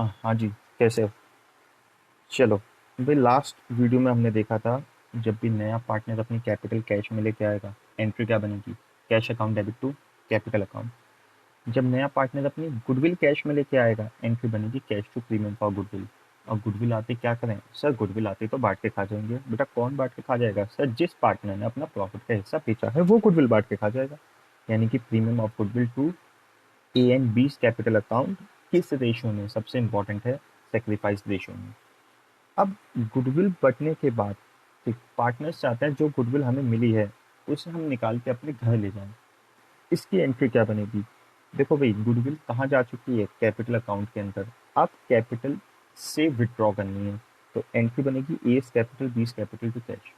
हाँ जी, कैसे हो? चलो भाई, लास्ट वीडियो में हमने देखा था, जब भी नया पार्टनर अपनी कैपिटल कैश में लेके आएगा, एंट्री क्या बनेगी? Cash account debit to capital account. जब नया पार्टनर अपनी गुडविल कैश में लेके आएगा, एंट्री बनेगी cash to premium for goodwill. और गुडविल आते क्या करें सर? गुडविल आते तो बांट के खा जाएंगे। बेटा कौन बांट के खा जाएगा सर? जिस पार्टनर ने अपना प्रॉफिट का हिस्सा बेचा है वो गुडविल बांट के खा जाएगा। यानी कि premium of goodwill to A and B capital account किस रेशियो में सबसे इंपॉर्टेंट है? सेक्रीफाइस रेशियो में। अब गुडविल बँटने के बाद ठीक पार्टनर्स चाहते हैं जो गुडविल हमें मिली है उसे हम निकाल के अपने घर ले जाएं। इसकी एंट्री क्या बनेगी? देखो भाई, गुडविल कहाँ जा चुकी है? कैपिटल अकाउंट के अंदर। अब कैपिटल से विड्रॉ करनी है, तो एंट्री बनेगी A's capital B's capital to cash.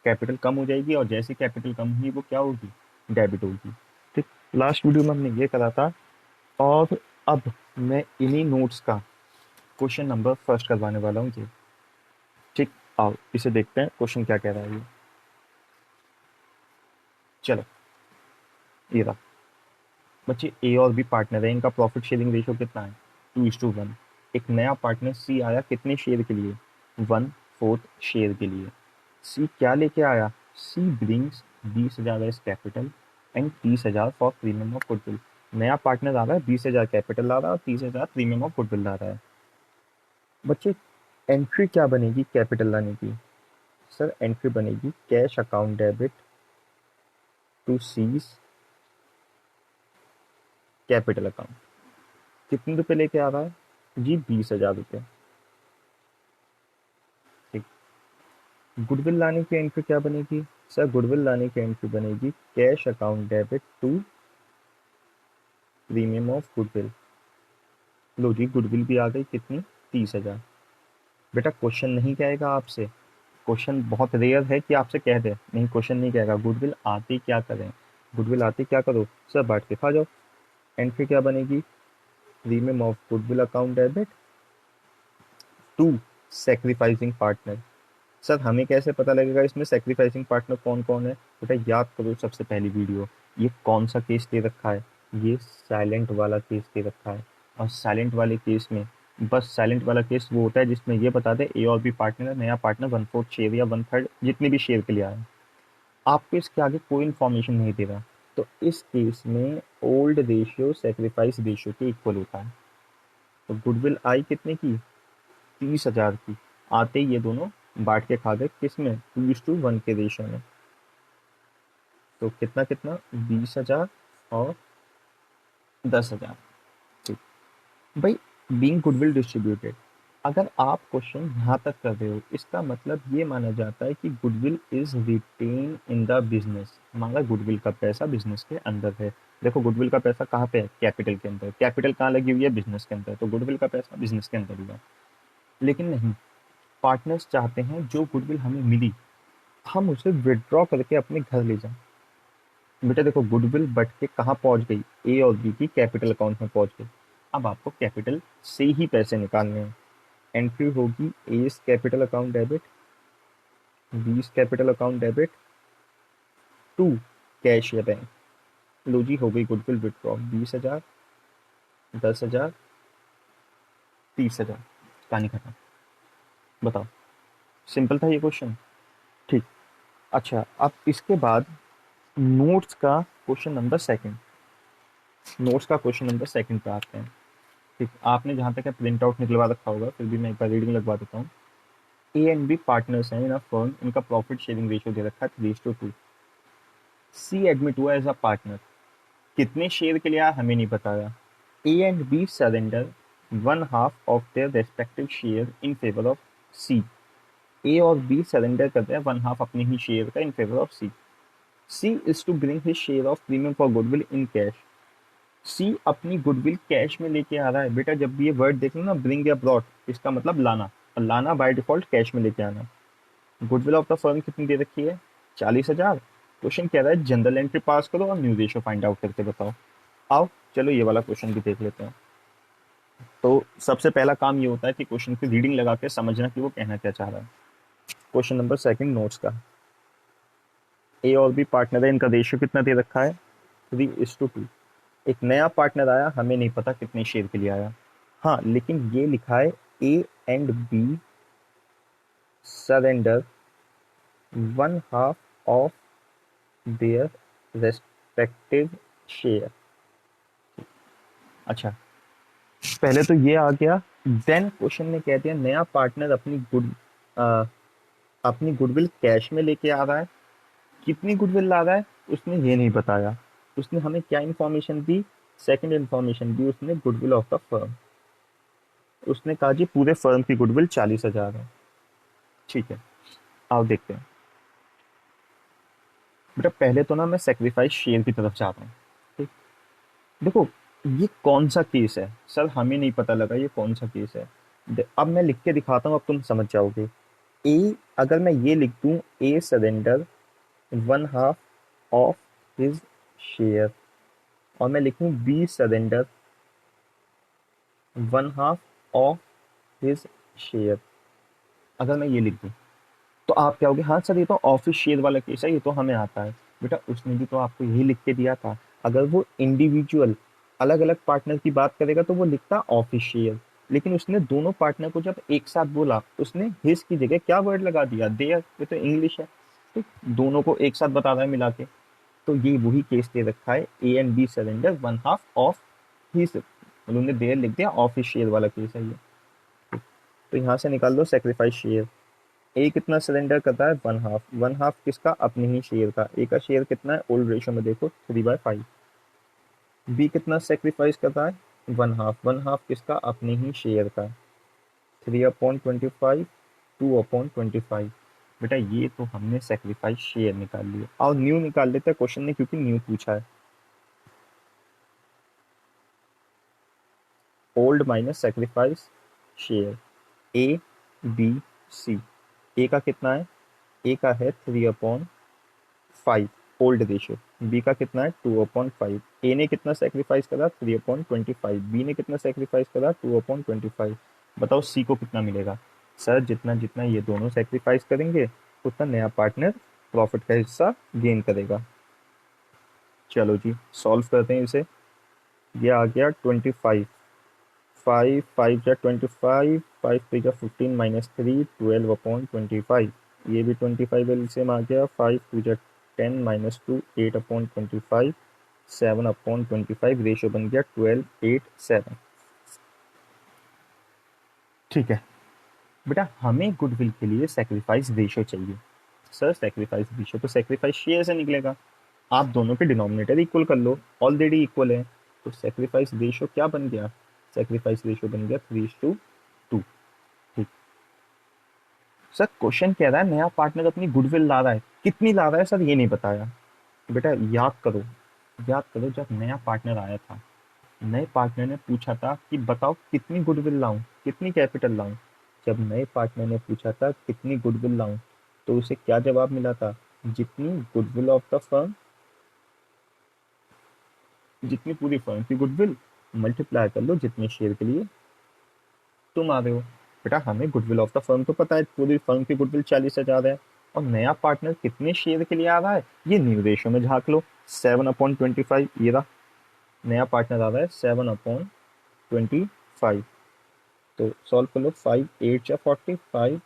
Capital कम हो जाएगी और जैसी कैपिटल कम हुई वो क्या होगी? डेबिट होगी। ठीक। लास्ट वीडियो में हमने ये करा था। और अब मैं इन्हीं नोट्स का क्वेश्चन नंबर फर्स्ट करवाने वाला हूँ ये। ठीक। आओ इसे देखते हैं क्वेश्चन क्या कह रहा है ये। चलो, ये रहा। बच्चे, ए और बी पार्टनर है, इनका प्रॉफिट शेयरिंग रेशियो कितना है? 2:1। एक नया पार्टनर सी आया कितने शेयर के लिए? 1/4 शेयर के लिए। सी क्या लेके आया? C brings 20,000 as capital and 30,000 for premium of goodwill. नया पार्टनर आ रहा है, 20,000 कैपिटल ला रहा है और 30,000 प्रीमियम ऑफ गुडविल ला रहा है। बच्चे, एंट्री क्या बनेगी कैपिटल लाने की? सर एंट्री बनेगी cash account debit to C's capital account. कितने रुपए लेके आ रहा है जी? 20,000 रुपये। ठीक। गुडविल लाने की एंट्री क्या बनेगी? सर गुडविल लाने की एंट्री बनेगी cash account debit to premium of goodwill. लो जी, गुडविल भी आ गई कितनी? 30,000। बेटा क्वेश्चन नहीं कहेगा आपसे, क्वेश्चन बहुत रेयर है कि आपसे कह दे, नहीं क्वेश्चन नहीं कहेगा गुडविल आती क्या करें। गुडविल आती क्या करो सर? बांट के खा जाओ। एंट्री क्या बनेगी? Premium of goodwill account debit to sacrificing partner. Sir हमें कैसे पता लगेगा इसमें सेक्रीफाइसिंग पार्टनर कौन कौन है? बेटा याद करो सबसे पहली वीडियो, ये कौन सा केस दे रखा है? ये साइलेंट वाला केस दे रखा है। और साइलेंट वाले केस में बस साइलेंट वाला केस वो होता है जिसमें ये बता दे ए और बी पार्टनर, नया पार्टनर 1/4 शेयर या 1/3 जितने भी शेयर के लिए आया। आपको इसके आगे कोई इन्फॉर्मेशन नहीं दे रहा। तो इस केस में ओल्ड रेशियो सेक्रीफाइस रेशियो के इक्वल होता है। तो गुडविल आई कितने की? 30,000 की। आते ही ये दोनों बांट के खा गए, किसमें? 2:1 के रेशियो में। तो कितना कितना? 20,000 और 10,000। ठीक। भाई, बीइंग गुडविल डिस्ट्रीब्यूटेड, अगर आप क्वेश्चन यहाँ तक कर रहे हो इसका मतलब ये माना जाता है कि goodwill is retained in the business. माना गुडविल का पैसा बिजनेस के अंदर है। देखो गुडविल का पैसा कहाँ पे है? कैपिटल के अंदर। कैपिटल कहाँ लगी हुई है? बिजनेस के अंदर। तो गुडविल का पैसा बिजनेस के अंदर हुआ। लेकिन नहीं, पार्टनर्स चाहते हैं जो गुडविल हमें मिली हम उसे विड्रॉ करके अपने घर ले जाएं। बेटा देखो, गुडविल बट के कहाँ पहुंच गई? ए और बी की कैपिटल अकाउंट में पहुंच गई। अब आपको कैपिटल से ही पैसे निकालने हैं। एंट्री होगी A's capital account debit, B's capital account debit to cash या बैंक। लो जी, हो गई गुडविल विड्रॉ। 20,000, 10,000, 30,000। कहानी खत्म। बताओ, सिंपल था ये क्वेश्चन। ठीक। अच्छा, अब इसके बाद नोट्स का क्वेश्चन नंबर सेकंड। नोट्स का क्वेश्चन नंबर सेकंड पे आते हैं। ठीक, आपने जहाँ तक प्रिंट आउट निकलवा रखा होगा, फिर भी मैं एक बार रीडिंग लगवा देता हूँ। ए एंड बी पार्टनर्स हैं इन अ फर्म, इनका प्रॉफिट शेयरिंग रेशियो दे रखा है 3:2। सी एडमिट हुआ एज अ पार्टनर। कितने शेयर के लिए आया हमें नहीं बताया। A and B surrender 1/2 of their respective share in favour of C. A और बी सरेंडर करते हैं 1/2 अपने ही शेयर का in favour of C. C is to bring his share of premium for goodwill in cash. C अपनी goodwill cash में लेके आ रहा है। बेटा जब भी ये वर्ड देख लो ना, ब्रिंग या ब्रॉट, इसका मतलब लाना, और लाना बाय डिफॉल्ट कैश में लेके आना। गुडविल ऑफ द फर्म कितनी दे रखी है? 40,000। क्वेश्चन कह रहा है जनरल एंट्री पास करो और न्यू रेशियो फाइंड आउट करके बताओ। आओ चलो ये वाला क्वेश्चन भी देख लेते हैं। तो सबसे पहला काम ये होता है कि क्वेश्चन की रीडिंग लगा के समझना कि वो कहना क्या चाह रहा है। क्वेश्चन नंबर सेकंड नोट्स का। ए और बी पार्टनर है, इनका रेशियो कितना दे रखा है? 3:2। एक नया पार्टनर आया, हमें नहीं पता कितने शेयर के लिए आया। हाँ, लेकिन ये लिखा है A and B surrender 1/2 of their respective share. अच्छा, पहले तो ये आ गया। देन क्वेश्चन में कहते हैं नया पार्टनर अपनी गुडविल कैश में लेके आ रहा है। कितनी गुडविल ला रहा है उसने ये नहीं बताया। उसने हमें क्या इन्फॉर्मेशन दी? सेकंड इन्फॉर्मेशन दी उसने गुडविल ऑफ द फर्म। उसने कहा जी पूरे फर्म की गुडविल 40,000 है। ठीक है, आओ देखते हैं। बेटा पहले तो ना मैं सेक्रीफाइस शेयर की तरफ जा रहा हूँ। ठीक, देखो ये कौन सा केस है सर, हमें नहीं पता लगा ये कौन सा केस है। अब मैं लिख के दिखाता हूँ, अब तुम समझ जाओगे। ए, अगर मैं ये लिख दूं A surrender 1/2 of his share, और मैं लिखूं B surrender 1/2 of his share, अगर मैं ये लिख दूं तो आप क्या होगे? हाँ सर ये तो ऑफिस शेयर वाला केस है, ये तो हमें आता है। बेटा उसने भी तो आपको यही लिख के दिया था। अगर वो इंडिविजुअल अलग अलग पार्टनर की बात करेगा तो वो लिखता ऑफिस शेयर, लेकिन उसने दोनों पार्टनर को जब एक साथ बोला उसने हिज की जगह क्या वर्ड लगा दिया? देयर। ये तो इंग्लिश है। तो दोनों को एक साथ बता रहा है मिला के। तो ये वही केस दे रखा है, A and B surrender 1/2 of his, उन्होंने देयर लिख दिया, ऑफिस शेयर वाला केस है ये। तो यहाँ से निकाल दो सेक्रीफाइस शेयर। ए कितना सरेंडर करता है? 1/2। 1/2 किसका? अपने ही शेयर का। ए का शेयर कितना है? ओल्ड रेशियो में देखो 3/5। बी कितना सेक्रीफाइस करता है? 1/2। 1/2 किसका? अपने ही शेयर का। 3/25, 2/25। बेटा ये तो हमने सेक्रीफाइस शेयर निकाल लिया। और न्यू निकाल लेते हैं क्वेश्चन ने, क्योंकि न्यू पूछा है। Old minus sacrifice share, A B C. A का कितना है? ए का है 3/5 ओल्ड रेशियो। बी का कितना है? 2/5। ए ने कितना सेक्रीफाइस करा? 3/25। बी ने कितना सेक्रीफाइस करा? 2/25। बताओ सी को कितना मिलेगा? सर जितना जितना ये दोनों सेक्रीफाइस करेंगे उतना नया पार्टनर प्रॉफिट का हिस्सा गेन करेगा। चलो जी सॉल्व करते हैं इसे। ये आ गया 25। 5 5 जा 25, 5 3 जा 15 -3, 12/25। ये भी 25 एलसीएम आ गया। 5 2 जा 10 -2, 8/25। 7/25 रेशियो बन गया 12:8:7। ठीक है बेटा, हमें गुडविल के लिए सेक्रीफाइस रेशियो चाहिए। सर सेक्रीफाइस रेशियो तो सेक्रीफाइस शेयर से निकलेगा। आप दोनों के डिनोमिनेटर इक्वल कर लो, ऑलरेडी इक्वल है। तो सेक्रीफाइस रेशियो क्या बन गया? सेक्रीफाइस रेशियो बन गया 3:2। ठीक। सर क्वेश्चन कह रहा है नया पार्टनर अपनी गुडविल ला रहा है, कितनी ला रहा है सर ये नहीं बताया। बेटा याद करो, याद करो जब नया पार्टनर आया था, नए पार्टनर ने पूछा था कि बताओ कितनी गुडविल लाऊं, कितनी कैपिटल लाऊं। जब नए पार्टनर ने पूछा था कितनी गुडविल लाऊं, तो उसे क्या जवाब मिला था? जितनी गुडविल ऑफ द फर्म, जितनी पूरी फर्म की गुडविल मल्टीप्लाई कर लो जितने शेयर के लिए तुम आ रहे हो। बेटा हमें गुडविल ऑफ द फर्म तो पता है, पूरी फर्म की गुडविल 40,000 है। और नया पार्टनर कितने शेयर के लिए आ रहा है ये न्यू रेशियो में झांक लो। 7/25 ये रहा, नया पार्टनर आ रहा है 7/25। तो सॉल्व कर लो। 5 8 जा 45,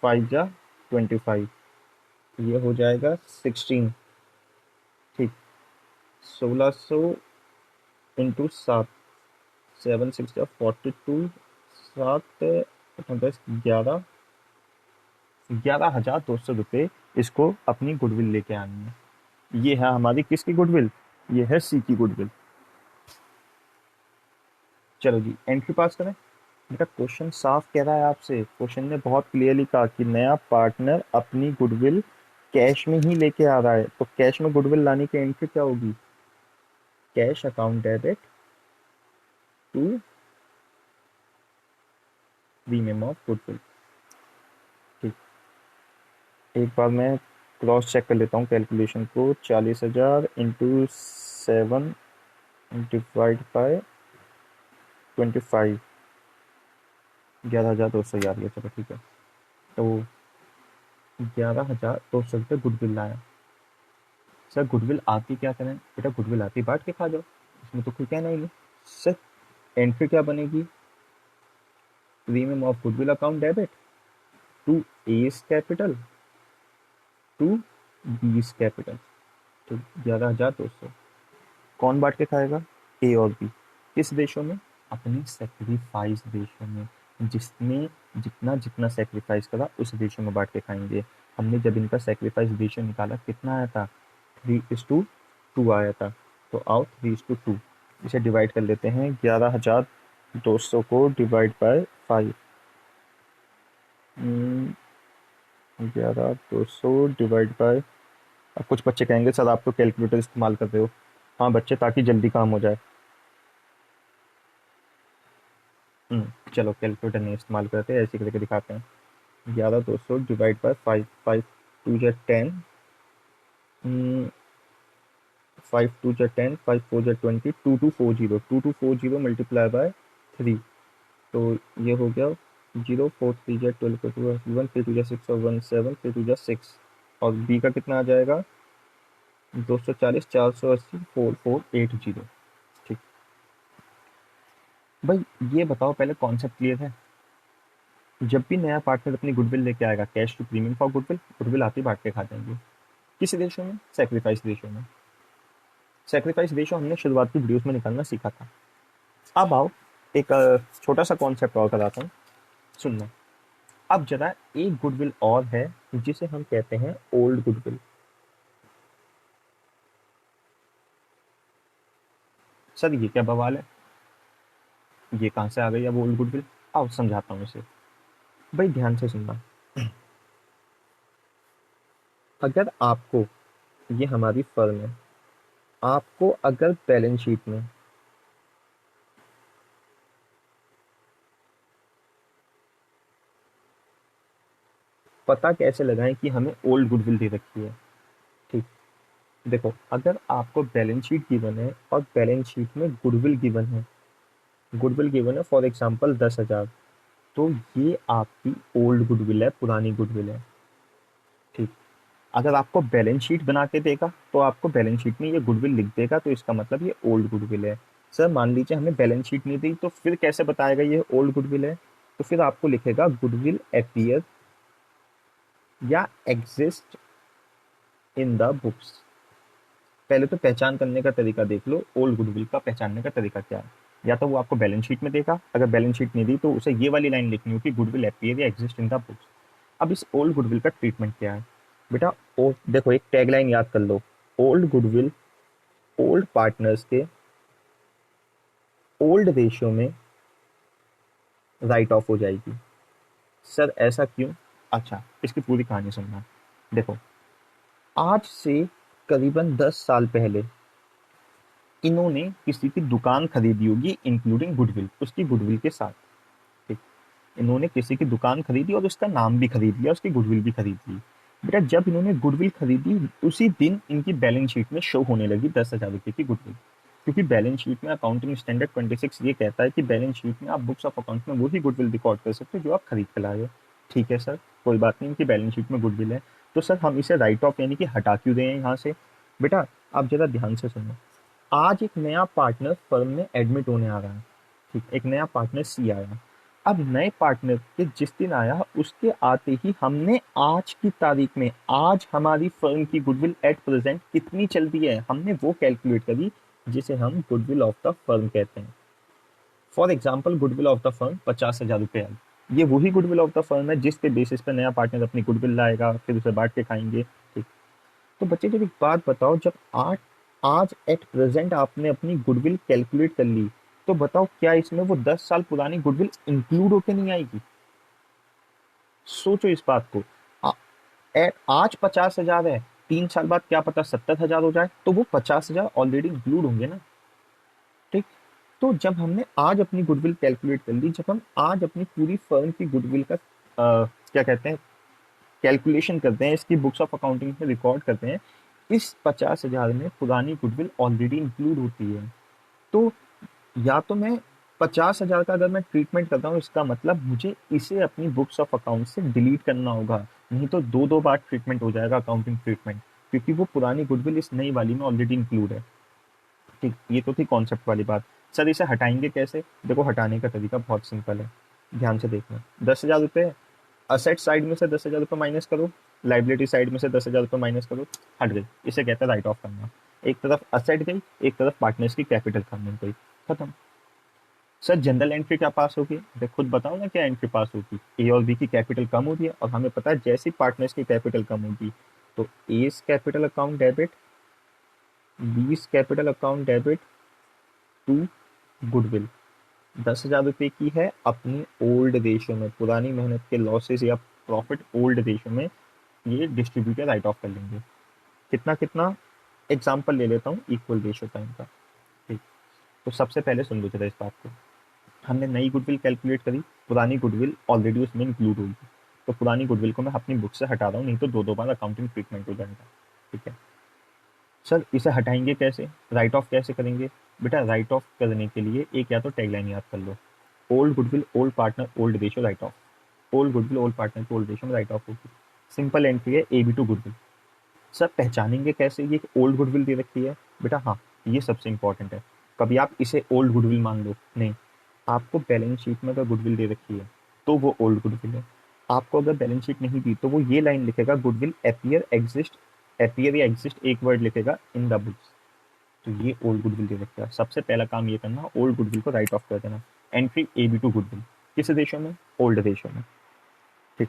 5 जा 25, ये हो जाएगा 16। ठीक, 1600 इंटू 7, 7 6 जा 42, 7 10 11, 11,200 रुपये इसको अपनी गुडविल लेके आनी है। ये है हमारी किसकी गुडविल? ये है सी की गुडविल। चलो जी एंट्री पास करें। बेटा क्वेश्चन साफ कह रहा है आपसे, क्वेश्चन ने बहुत क्लियरली कहा कि नया पार्टनर अपनी गुडविल कैश में ही लेके आ रहा है। तो कैश में गुडविल लाने की एंट्री क्या होगी? Cash account debit to premium of goodwill. ठीक, एक बार मैं क्रॉस चेक कर लेता हूँ कैलकुलेशन को। 40,000 इंटू 7 डिवाइड बाय 25, 11,200 याद है। चलो ठीक है, तो 11,200 रुपये गुडविल लाया। सर गुडविल आती क्या करें? बेटा गुडविल आती बांट के खा जाओ, इसमें तो कोई कहना ही नहीं। सर एंट्री क्या बनेगी, premium of goodwill account debit to A's capital to B's capital, तो 11,200। कौन बांट के खाएगा, ए और बी। किस रेशो में, अपने सेक्रीफाइस रेशो में, जिसमें जितना जितना सेक्रीफाइस करा उस रेशो में बांट के खाएंगे। हमने जब इनका सेक्रीफाइस रेशो निकाला कितना आया था, 3:2 आया था। तो आओ 3:2 इसे डिवाइड कर लेते हैं, 11,200 को डिवाइड बाय 5, 11,200 डिवाइड बाय, अब कुछ बच्चे कहेंगे सर आप तो कैलकुलेटर इस्तेमाल कर रहे हो। हाँ बच्चे, ताकि जल्दी काम हो जाए। चलो कैलकुलेटर नहीं इस्तेमाल करते, ऐसे करके दिखाते हैं। 11,200 डिवाइड बाय 5, 5 2 10, 5 2 10, 5 4 20, 2240, 2240 मल्टीप्लाई बाय 3, तो ये हो गया 0 4 3 12 1 3 2 6 और 1 7 3 2 6, और बी का कितना आ जाएगा 240 480 4480। ठीक, भाई ये बताओ पहले कॉन्सेप्ट क्लियर है। जब भी नया पार्टनर अपनी गुडविल लेके आएगा, cash to premium for goodwill, goodwill आते ही बांट के खा जाएंगे। किस रेशो में, सेक्रीफाइस रेशो में। सेक्रीफाइस रेशो हमने शुरुआत की वीडियोस में निकालना सीखा था। अब आओ एक छोटा सा कॉन्सेप्ट और कराता हूँ, सुनना। अब जरा एक गुडविल और है जिसे हम कहते हैं ओल्ड गुडविल। सर ये क्या बवाल है, ये कहाँ से आ गई अब ओल्ड गुडविल, आओ समझाता हूँ इसे। भाई ध्यान से सुनना, अगर आपको, ये हमारी फर्म है, आपको अगर बैलेंस शीट में पता कैसे लगाएं कि हमें ओल्ड गुडविल दे रखी है। ठीक, देखो अगर आपको बैलेंस शीट गिवन है और बैलेंस शीट में गुडविल गिवन है, गुडविल गिवन है फॉर एग्जांपल 10,000, तो ये आपकी ओल्ड गुडविल है, पुरानी गुडविल है। ठीक, अगर आपको बैलेंस शीट बना के देगा तो आपको बैलेंस शीट में ये गुडविल लिख देगा, तो इसका मतलब ये ओल्ड गुडविल है। सर मान लीजिए हमें बैलेंस शीट नहीं दी, तो फिर कैसे बताएगा ये ओल्ड गुडविल है, तो फिर आपको लिखेगा गुडविल अपीयर या एग्जिस्ट इन द बुक्स। पहले तो पहचान करने का तरीका देख लो, ओल्ड गुडविल का पहचानने का तरीका क्या है। या तो वो आपको बैलेंस शीट में देगा, अगर बैलेंस शीट नहीं दी तो उसे ये वाली लाइन लिखनी होगी, गुडविल अपीयर या एग्जिस्ट इन द बुक्स। अब इस ओल्ड गुडविल का ट्रीटमेंट क्या है बेटा, ओ देखो एक टैगलाइन याद कर लो, ओल्ड गुडविल ओल्ड पार्टनर्स के ओल्ड रेशियो में राइट ऑफ हो जाएगी। सर ऐसा क्यों, अच्छा इसकी पूरी कहानी सुनना। देखो आज से करीबन 10 साल पहले इन्होंने किसी की दुकान खरीदी होगी, इंक्लूडिंग गुडविल, उसकी गुडविल के साथ। ठीक, इन्होंने किसी की दुकान खरीदी और उसका नाम भी खरीद लिया, उसकी गुडविल भी खरीद ली। बेटा जब इन्होंने गुडविल खरीदी उसी दिन इनकी बैलेंस शीट में शो होने लगी 10,000 रुपये की गुडविल, क्योंकि बैलेंस शीट में अकाउंटिंग स्टैंडर्ड 26 ये कहता है कि बैलेंस शीट में आप बुक्स ऑफ अकाउंट में वही गुडविल रिकॉर्ड कर सकते हो जो आप खरीद के लाए हो। ठीक है सर, कोई बात नहीं, इनकी बैलेंस शीट में गुडविल है, तो सर हम इसे राइट ऑफ यानी कि हटा क्यों दें यहाँ से। बेटा आप जरा ध्यान से सुनो, आज एक नया पार्टनर फर्म में एडमिट होने आ रहा है। ठीक, एक नया पार्टनर सी आया। अब नए पार्टनर के जिस दिन आया उसके आते ही हमने आज की तारीख में, आज हमारी फर्म की गुडविल एट प्रेजेंट कितनी चल रही है, हमने वो कैलकुलेट करी जिसे हम गुडविल ऑफ द फर्म कहते हैं। For example goodwill of the firm 50,000 रुपये आई, ये वही गुडविल ऑफ द फर्म है जिसके बेसिस पे नया पार्टनर अपनी गुडविल लाएगा, फिर उसे बांट के खाएंगे। ठीक, तो बच्चे जब एक बात बताओ, जब आज एट प्रेजेंट आपने अपनी गुडविल कैलकुलेट कर ली, तो बताओ क्या इसमें वो 10 साल पुरानी गुडविल इंक्लूड होके नहीं आएगी। सोचो इस बात को, आज 50,000 है, 3 साल बाद क्या पता 70,000 हो जाए, तो वो 50,000 ऑलरेडी इंक्लूड होंगे ना। ठीक, तो जब हमने आज अपनी गुडविल कैलकुलेट कर ली, जब हम आज अपनी पूरी फर्म की गुडविल का क्या कहते हैं कैलकुलेशन करते हैं, इसकी बुक्स ऑफ अकाउंटिंग में रिकॉर्ड करते हैं, इस 50,000 में पुरानी गुडविल ऑलरेडी इंक्लूड होती है। तो या तो मैं 50,000 का अगर मैं ट्रीटमेंट करता हूँ, इसका मतलब मुझे इसे अपनी बुक्स ऑफ अकाउंट से डिलीट करना होगा, नहीं तो दो बार ट्रीटमेंट हो जाएगा अकाउंटिंग ट्रीटमेंट, क्योंकि वो पुरानी गुडविल इस नई वाली में ऑलरेडी इंक्लूड है। ठीक, ये तो थी कॉन्सेप्ट वाली बात। सर इसे हटाएंगे कैसे? देखो हटाने का तरीका बहुत सिंपल है, ध्यान से देखना। 10,000 रुपये असेट साइड में से 10,000 रुपये माइनस करो, लाइबिलिटी साइड में से 10,000 रुपये माइनस करो, हट गई। इसे कहते हैं राइट ऑफ करना। एक तरफ असेट गई, एक तरफ पार्टनर्स की कैपिटल कम गई, खत्म। सर जनरल एंट्री क्या पास होगी? देख खुद बताओ ना क्या एंट्री पास होगी। ए और बी की कैपिटल कम होती है और हमें पता है जैसी पार्टनर्स की कैपिटल कम होगी तो A's capital account debit, B's capital account debit to goodwill. 10,000 रुपये की है अपनी ओल्ड रेशियो में, पुरानी मेहनत के लॉसेस या प्रॉफिट ओल्ड रेशियो में, ये डिस्ट्रीब्यूटर राइट ऑफ कर लेंगे। कितना कितना? एग्जाम्पल ले लेता हूँ इक्वल रेशियो टाइम का। ठीक, तो सबसे पहले सुन लो जरा इस बात को। हमने नई गुडविल कैलकुलेट करी, पुरानी गुडविल ऑलरेडी उसमें इंक्लूड होगी, तो पुरानी गुडविल को मैं अपनी बुक से हटा रहा हूँ, नहीं तो दो दो बार अकाउंटिंग ट्रीटमेंट हो जाएगा। ठीक है सर, इसे हटाएंगे कैसे, राइट ऑफ कैसे करेंगे? बेटा राइट ऑफ करने के लिए एक या तो टैगलाइन याद कर लो, old goodwill old partner old ratio write off. Old goodwill old partner की ओल्ड रेशियो में राइट ऑफ होगी। सिंपल एंट्री है A B to goodwill. Sir पहचानेंगे कैसे ये ओल्ड गुडविल दे रखी है? बेटा हाँ, ये सबसे इंपॉर्टेंट है। कभी आप इसे ओल्ड गुडविल मान लो नहीं, आपको बैलेंस शीट में अगर गुडविल दे रखी है तो वो ओल्ड गुडविल है। आपको अगर बैलेंस शीट नहीं दी तो वो ये लाइन लिखेगा गुडविल एपियर एग्जिस्ट, एपियर या एग्जिस्ट एक वर्ड लिखेगा इन द बुक्स, तो ये ओल्ड गुडविल दे रखा है। सबसे पहला काम ये करना, ओल्ड गुडविल को राइट ऑफ कर देना। Entry A B to goodwill, किस रेशो में? ओल्ड रेशो में। ठीक,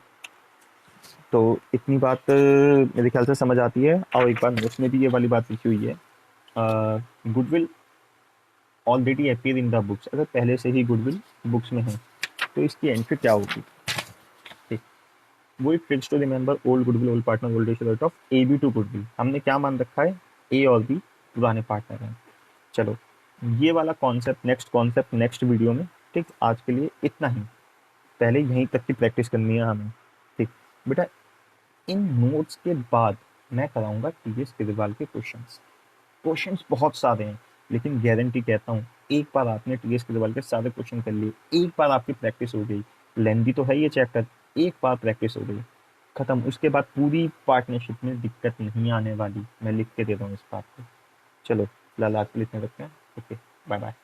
तो इतनी बात मेरे ख्याल से समझ आती है। और एक बार नोट्स में भी ये वाली बात लिखी हुई है, goodwill already appear in the books. अगर पहले से ही गुडविल बुक्स में है तो इसकी एंट्री क्या होगी? ठीक, वो fix to remember old goodwill old partner old ratio of A B to goodwill. हमने क्या मान रखा है? ए और बी पुराने पार्टनर हैं। चलो ये वाला कॉन्सेप्ट नेक्स्ट वीडियो में। ठीक, आज के लिए इतना ही, पहले यहीं तक की प्रैक्टिस करनी है हमें। ठीक बेटा, इन नोट्स के बाद मैं कराऊंगा टीवीएस केजरीवाल के क्वेश्चंस। क्वेश्चंस बहुत सारे हैं, लेकिन गारंटी कहता हूँ एक बार आपने टीवीएस केजरीवाल के सारे क्वेश्चन कर लिए, एक बार आपकी प्रैक्टिस हो गई, लेंदी तो है ये चैप्टर, एक बार प्रैक्टिस हो गई खत्म। उसके बाद पूरी पार्टनरशिप में दिक्कत नहीं आने वाली, मैं लिख के दे रहा हूँ इस बात को। चलो फिलहाल आज के लिए इतना रखते हैं। Okay, bye bye.